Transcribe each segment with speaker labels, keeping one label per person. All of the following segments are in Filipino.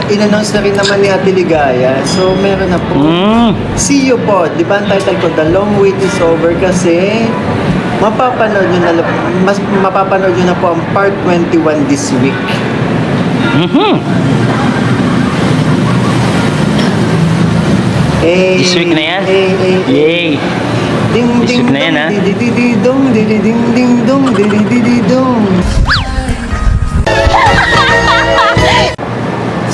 Speaker 1: in-announce na rin naman ni Ate Ligaya. So, meron na po. See you po. Di ba ang title ko, The Long Wait is Over, kasi mapapanood nyo na po ang part 21 this week.
Speaker 2: This week na yan? Yay!
Speaker 1: Ding
Speaker 2: This
Speaker 1: ding
Speaker 2: week na yan, ha?
Speaker 1: dong ding ding dong dong.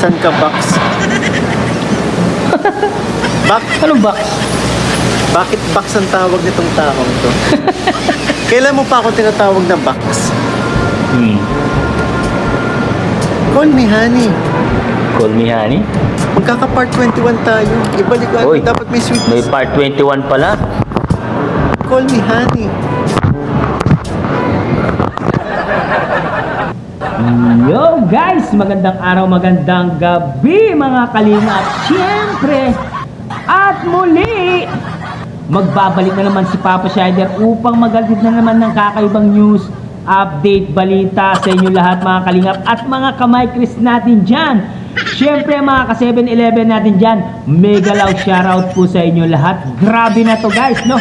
Speaker 1: San ka, Box?
Speaker 2: Anong box?
Speaker 1: Bakit Box ang tawag nitong taong to? Kailan mo pa ako tinatawag na Box? Call me honey.
Speaker 2: Call me honey?
Speaker 1: Magkaka-part 21 tayo. Ibalik ko.
Speaker 2: Oy,
Speaker 1: Dapat may
Speaker 2: may
Speaker 1: sweetness.
Speaker 2: part 21 pala.
Speaker 1: Call me honey.
Speaker 3: Yo guys, magandang araw, magandang gabi mga kalinga. At syempre, at muli, magbabalik na naman si Papa Shider upang magalid na naman ng kakaibang news, update, balita sa inyo lahat mga kalingap at mga kamay Chris natin dyan. Syempre mga ka 7-Eleven natin dyan, mega loud shoutout po sa inyo lahat. Grabe na to guys, no?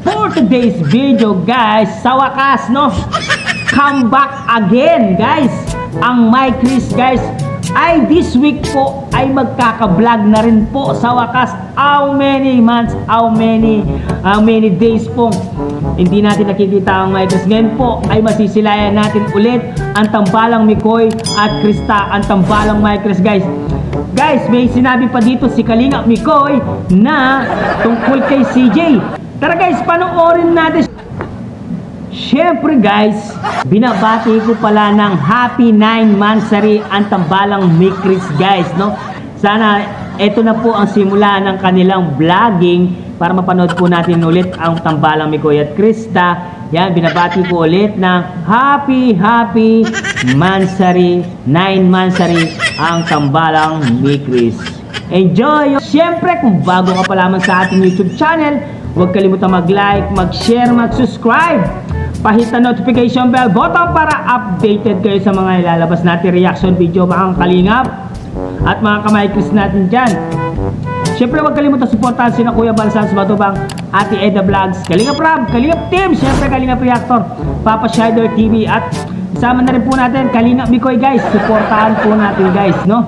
Speaker 3: For today's video guys, sa wakas, no? Come back again guys. Ang My Chris guys ay this week po ay magkaka-vlog na rin po sa wakas. How many months, how many days po hindi natin nakikita ang My Chris. Ngayon po ay masisilayan natin ulit ang tambalang Mikoy at Krista, ang tambalang My Chris guys. Guys, may sinabi pa dito si Kalinga Mikoy na tungkol kay CJ. Tara guys, panoorin natin. Syempre guys, binabati ko pala ng happy 9 monthsary ang tambalang Mikris guys, no? Sana ito na po ang simula ng kanilang vlogging para mapanood po natin ulit ang tambalang Mikoy at Krista. Yan, binabati ko ulit ng happy monthsary, 9 monthsary ang tambalang Mikris. Enjoy! Syempre, kung bago ka pa lamang sa ating YouTube channel, huwag kalimutan mag-like, mag-share, mag-subscribe. Pahit na notification bell button para updated kayo sa mga ilalabas natin reaction video mga kalingap at mga kamay Chris natin dyan. Siyempre huwag kalimutan supportahan sina Kuya Balsans Matubang, Ate Eda Vlogs, Kalingap Rab, Kalingap Team, siyempre Kalingap Reactor, Papa Shider TV at kasama na rin po natin Kalingap Mikoy guys. Supportahan po natin guys, no?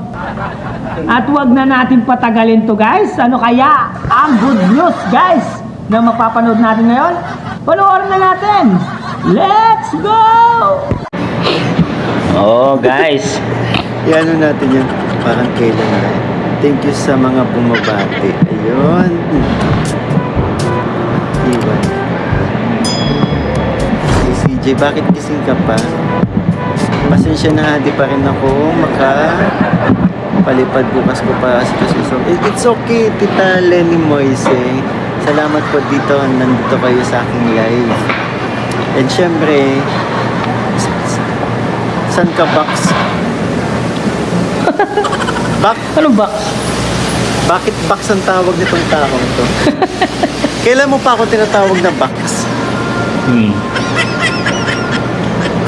Speaker 3: At huwag na natin patagalin to guys. Ano kaya ang good news guys na mapapanood natin ngayon? Panoorin na natin. Let's go!
Speaker 2: Oh guys,
Speaker 1: Iano natin yan. Parang kailan na. Thank you sa mga bumabati. Ayun. Iwan. Hey CJ, bakit gising ka pa? Pasensya na, di pa rin ako palipad bukas ko pa kasi so, it's okay, Tita Lenny Moise. Salamat po dito, nandito kayo sa aking live. And syempre, san ka, Box?
Speaker 2: anong box?
Speaker 1: Bakit Box ang tawag nitong taong to? Kailan mo pa ako tinatawag na Box?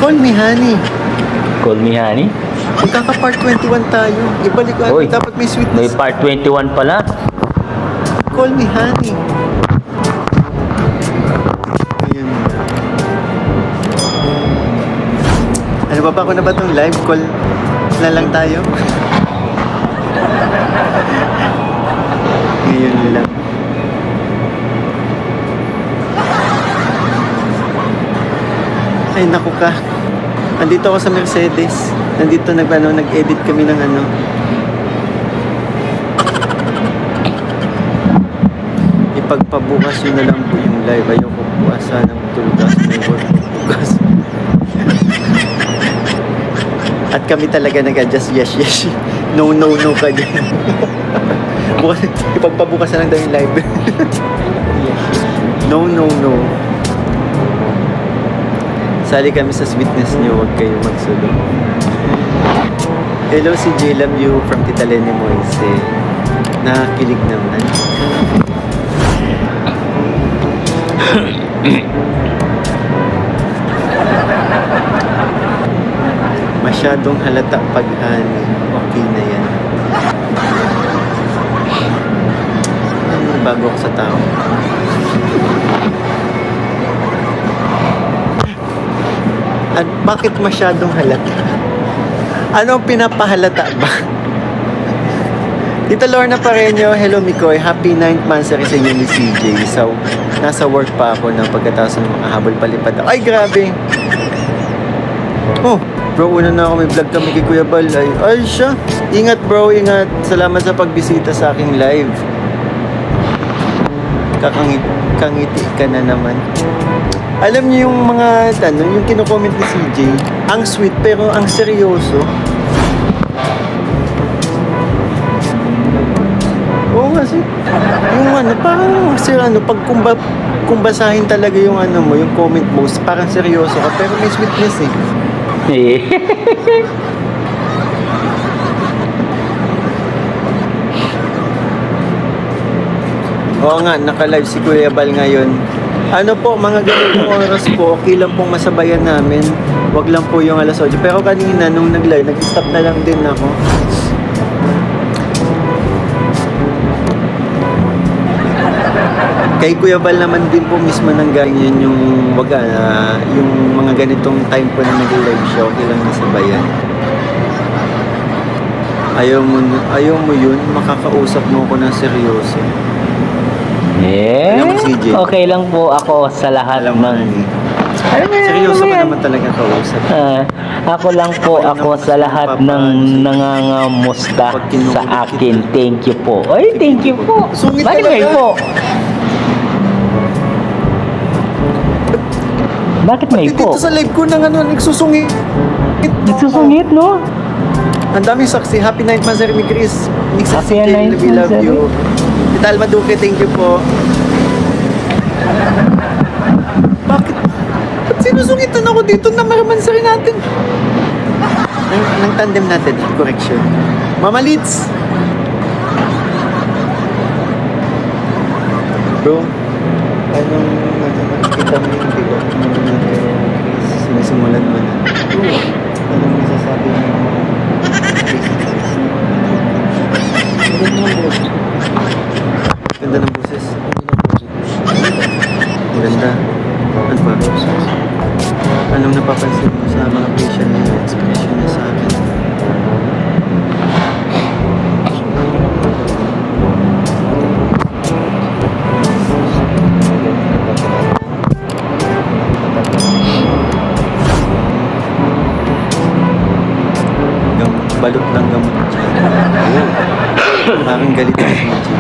Speaker 1: Call me honey.
Speaker 2: Call me honey?
Speaker 1: Magkaka-part 21 tayo. Ibalik ko.
Speaker 2: Oy,
Speaker 1: Dapat may
Speaker 2: may
Speaker 1: sweetness.
Speaker 2: part 21 pala.
Speaker 1: Call me honey. Ayun na. Ano ba ako na ba itong live call na lang tayo? Ngayon lang. Ay naku ka. Nandito ako sa Mercedes. Nandito nag-edit kami ng ano. Ipagpabukas yun na lang po yung live. Ayoko bukas ng tulugas. May work bukas. At kami talaga nag-adjust. Yes. No ka dyan. Bukas, ipagpabukas na lang daw yung live. No. Sali kami sa sweetness nyo, huwag kayo magsulong. Hello si J. Love you from Tita Lenny Moise. Nakakilig naman. Masyadong halata paghani. okay na yan. Bago ako sa tao. At bakit masyadong halata? Anong pinapahalata ba? Tita Lorna Pareño, hello Mikoy. Happy 9th monthsary sa inyo ni CJ. So, nasa work pa ako ng pagkatapos ng makahabol palipad ako. Ay, grabe! Oh, bro, una na ako may vlog kami kay Kuya Bal. Ay, siya. Ingat bro, ingat. Salamat sa pagbisita sa aking live. Kangiti ka na naman. Alam niyo yung mga, yung kinukomment ni CJ, ang sweet pero ang seryoso. Oo nga, yung parang pag kumbasahin talaga yung mo, yung comment post, parang seryoso ka, pero may sweetness eh. Oo nga, naka-live si Kuya Bal ngayon. Ano po, mga ganitong oras po, okay lang pong masabayan namin. Wag lang po yung alas 8. Pero kanina, nung nag-live, nag-stop na lang din ako. Kay Kuya Bal naman din po mismo nanggaling yun yung yung mga ganitong time po na nag-live siya, okay lang nasabayan. Ayaw mo yun, makakausap mo ko ng seryoso. Alam mo, CJ.
Speaker 2: Okay lang po ako sa lahat
Speaker 1: Alam mo,
Speaker 2: ng...
Speaker 1: seryoso ka naman talaga kausap.
Speaker 2: Ako lang po ako sa lahat ng nangangamusta sa akin. Thank you po. Ay, thank you po.
Speaker 1: Sungit
Speaker 2: Bakit may
Speaker 1: talaga.
Speaker 2: po? Bakit may po?
Speaker 1: Dito sa live ko nang nagsusungit.
Speaker 2: Nagsusungit, no?
Speaker 1: Ang daming saksi. Happy 9th monthsary, mi Chris.
Speaker 2: Happy 9th
Speaker 1: We love
Speaker 2: monthsary.
Speaker 1: you. Tita Alma Duque, thank you po. Bakit? Ba't sinusungitan ako dito na maramansari natin? Nang tandem natin. Correction. Mama Litz. Bro, anong nakikita mo yung diba? Sinisimulan mo na. Anong masasabi mo? Ganda ng boses. Ganda. Ano ba? Anong napapansin mo sa mga facial expression niya sa akin? Balot ng gamot. Ayun. Parang galit na si CJ.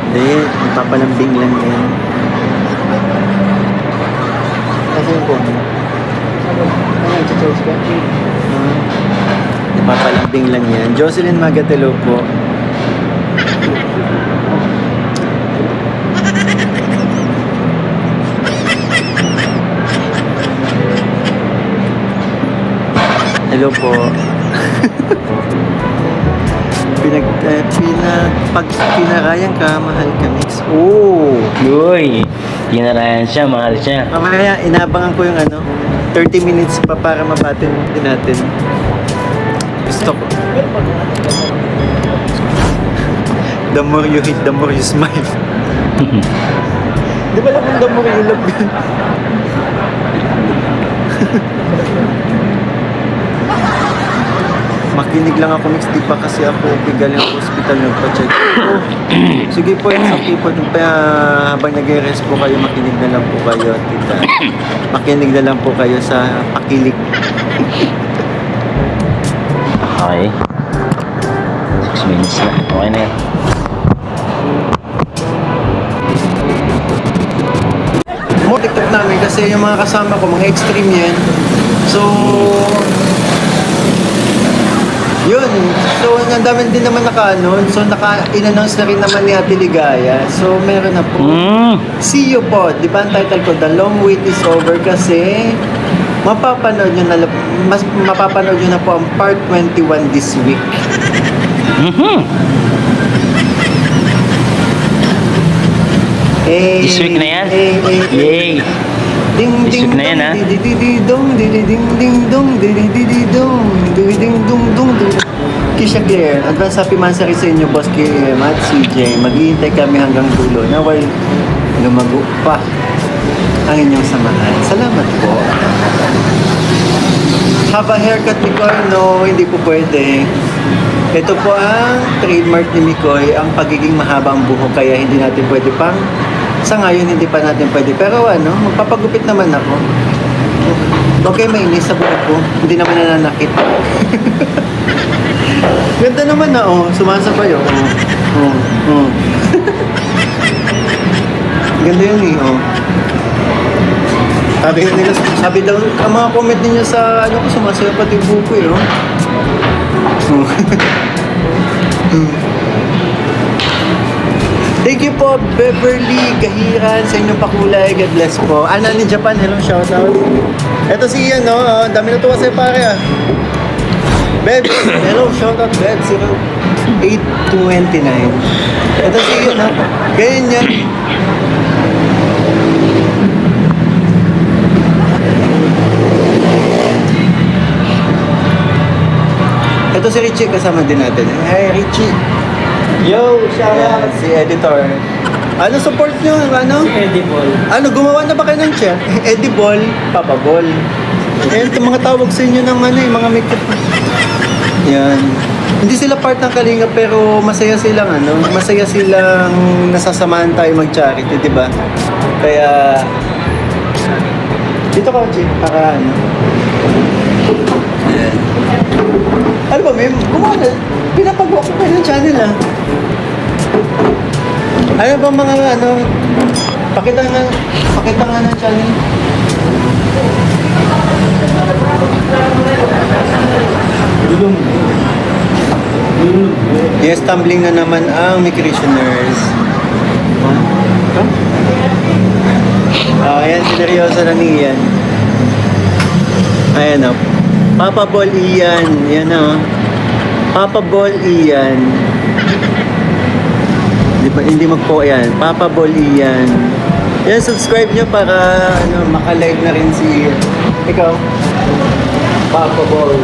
Speaker 1: Hindi, napapalambing lang yan. Kasi yung phone mo? Ano, charge ka? Napapalambing lang yan. Jocelyn Magatelo po. Hello po. Pag pinarayan ka, mahal ka, mix. Oh!
Speaker 2: Uy, ginarayan siya, mahal siya.
Speaker 1: Mamaya, inabangan ko yung 30 minutes pa para mabatin din natin. Gusto ko. The more you hate, the more you smile. Di ba lang kung the more you love yun? Makinig lang ako, mix. Di pa kasi ako galing ako hospital nagpa-check. Oh, sige po, it's okay po. Habang nag-rest po kayo, makinig na lang po kayo, tita. Makinig na lang po kayo sa pakilig.
Speaker 2: Okay. 6 minutes na. Okay na yan.
Speaker 1: Mo TikTok namin kasi yung mga kasama ko, mga extreme yan. So, yun. So, ang dami din naman So, naka-in-announce na rin naman ni Ate Ligaya. So, meron na po. See you po. Di ba ang title ko, The Long Wait is Over, kasi mapapanood nyo na po ang part 21 this week.
Speaker 2: This week na yan? Yay!
Speaker 1: Ding
Speaker 2: This
Speaker 1: ding
Speaker 2: week na yan, ha?
Speaker 1: dong, ding ding dong, ding ding dong, ding ding dong. Kisha Claire, advance happy mansari sa inyo, Boss KM at CJ. Maghihintay kami hanggang dulo. Naway lumago pa ang inyong samahan. Salamat po. Haba haircut ni Koy? No, hindi po pwede. Ito po ang trademark ni Mikoy, ang pagiging mahabang buhok, kaya hindi natin pwede pang sa ngayon hindi pa natin pwede. Pero ano, magpapagupit naman ako. Okay, mainis sa buhok ko. Hindi naman nananakit. Ganda naman na, oh. Sumasabay, oh. Oh, oh. Ganda yun, eh, oh. Sabi nila, sabi daw, ang mga comment ninyo sa, ano ko, sumasayaw pati yung buko, eh, oh. Oh. Thank you po, Beverly Gahiran, sa inyong pakulay. God bless po. Ana ni Japan, hello, shoutout. Ito si Ian, no? Dami na tuwa sa'yo, pare, ah. Beb, hello, shoutout, Beb, 0829. Ito si Ian, ha? Ganyan yan. Ito si Richie, kasama din natin. Hi, Richie.
Speaker 4: Yo, shoutout!
Speaker 1: Si editor. Ano support nyo? Ano?
Speaker 4: Edible.
Speaker 1: Ano, gumawa na ba kayo ng chair? Edible, papabol. Ayan, itong mga tawag sa inyo ng ano, yung mga makeup. Yan. Hindi sila part ng Kalinga pero masaya silang ano, masaya silang nasasamahan tayo mag-charity, di ba? Kaya dito ka, Jim, para ano. Ayan. Ano ba, Mem? Gumawa na. Pinapagawa ko kayo ng channel, ah. Ano bang mga ano, pakita nga ng channel. Yes, tumbling na naman ang Microsioners. Ayan, sineryoso na ni Ian. Ayan o. Papa Ball Ian. Yan o. Papa Ball Ian. Hindi magpo yan. Papa Ball Ian. Yan, subscribe nyo para ano, maka-live na rin si Ian. Ikaw? Papa Ball.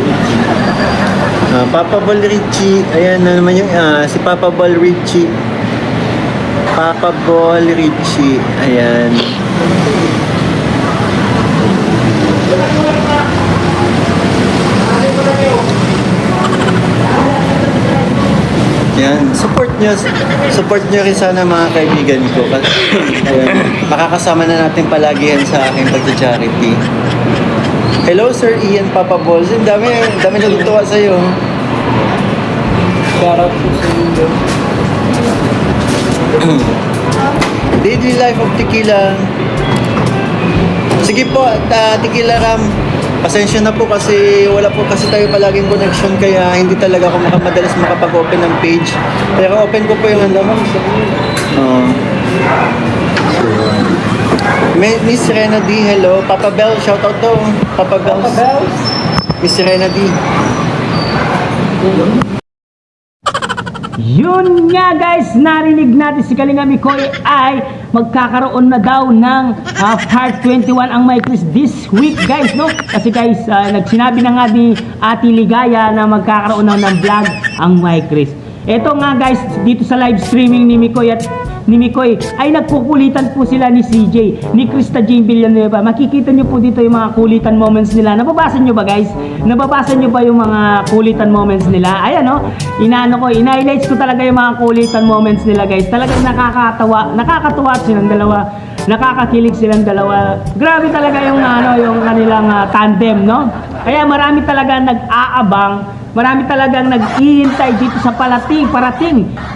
Speaker 1: Papa Ball Richie. Ayan na naman yung si Papa Ball Richie. Papa Ball Richie. Ayan. Yan, support nyo rin sana mga kaibigan ko. Ayan, makakasama na natin palagi yan sa aking pag-charity. Hello Sir Ian Papa Balls. Ang dami natutuwa sa'yo.
Speaker 4: Shoutout po sa inyo.
Speaker 1: Daily Life of Tequila. Sige po, Tequila Ram. Pasensya na po kasi wala po kasi tayo palaging connection kaya hindi talaga ako madalas makapag-open ng page. Pero open ko po yung ano. Miss Rena D, hello. Papa Bell, shoutout to. Papa Bells. Miss Rena D.
Speaker 3: Yun nga guys, narinig natin si Kalinga Mikoy ay magkakaroon na daw ng part 21 ang My Chris this week guys, no? Kasi guys, nagsinabi na nga ni Ate Ligaya na magkakaroon na ng vlog ang My Chris. Ito nga guys, dito sa live streaming ni Mikoy ay nagkukulitan po sila ni CJ, ni Krista Jane Villanueva. Makikita nyo po dito yung mga kulitan moments nila. Nababasa nyo ba guys? Nababasa nyo ba yung mga kulitan moments nila? Ayan o, in-highlights ko talaga yung mga kulitan moments nila guys. Talagang nakakatawa silang dalawa. Nakakakilig silang dalawa. Grabe talaga yung yung kanilang tandem, no? Kaya marami talaga nag-aabang. Marami talagang nag-iintay dito sa parating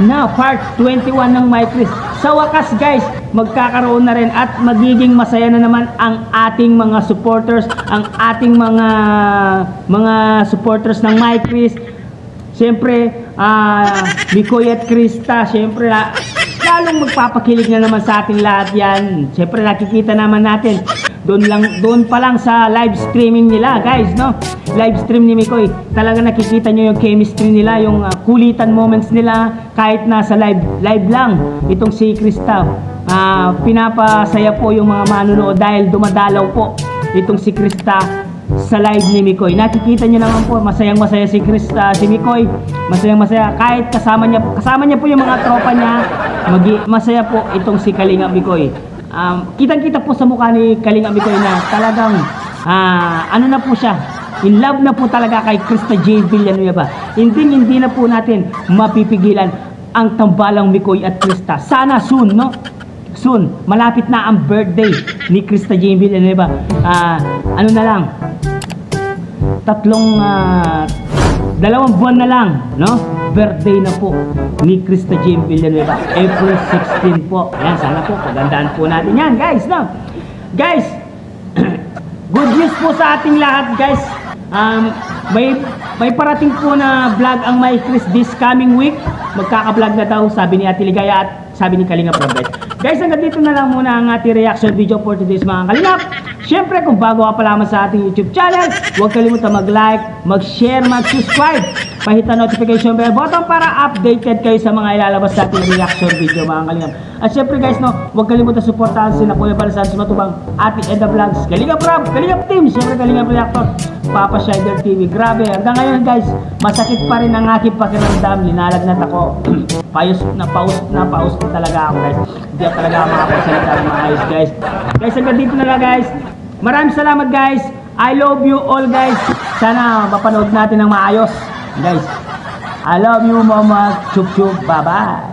Speaker 3: na part 21 ng My Chris. Sa wakas guys, magkakaroon na rin at magiging masaya na naman ang ating mga supporters, ang ating mga supporters ng My Chris. Siyempre, Mikoy at Krista, siyempre lalong magpapakilig na naman sa ating lahat yan. Siyempre nakikita naman natin doon pa lang sa live streaming nila guys, no? Live stream ni Mikoy, talaga nakikita nyo yung chemistry nila, yung kulitan moments nila kahit nasa live lang. Itong si Krista, pinapasaya po yung mga manunood dahil dumadalaw po itong si Krista sa live ni Mikoy. Nakikita niyo naman po, masayang-masaya si si Mikoy. Masayang-masaya kahit kasama niya po yung mga tropa niya. Masaya po itong si Kalinga Mikoy. Kitang-kita po sa mukha ni Kalinga Mikoy na talagang ano na po siya. In love na po talaga kay Krista J. Villanueva. Hindi na po natin mapipigilan ang tambalang Mikoy at Krista. Sana soon, no? Soon, malapit na ang birthday ni Krista J. Villanueva. Ano na lang, 2 buwan na lang, no? Birthday na po ni Krista J. Villanueva. April 16 po. Ayan, sana po, pagandaan po natin yan, guys, no? Guys, good news po sa ating lahat, guys. May parating po na vlog ang My Chris this coming week. Magkaka-vlog na daw, sabi ni Ate Ligaya at sabi ni Kalinga Progress. Guys, hanggang dito na lang muna ang ating reaction video for today's mga kalingap. Siyempre, kung bago ka pa lamang sa ating YouTube channel, huwag kalimutan mag-like, mag-share, mag-subscribe. Pahit ang notification bell button para updated kayo sa mga ilalabas sa ating reaction video mga kalingap. At siyempre guys, no, huwag kalimutan suportahan sila Kuya Balasan, si Matubang, Ate Edda Vlogs, Kalingap Rob, Kalingap Team, siyempre Kalingap Reactor, Papa Shider TV. Grabe, hanggang ngayon guys, masakit pa rin ang aking pakiramdam. Linalagnat ako. paus na talaga ako guys. Hindi ako talaga makapagsalita ng maayos guys. Guys, hanggang dito na lang guys. Maraming salamat guys. I love you all guys. Sana mapanood natin ng maayos guys. I love you mama. Chup chup. Bye bye.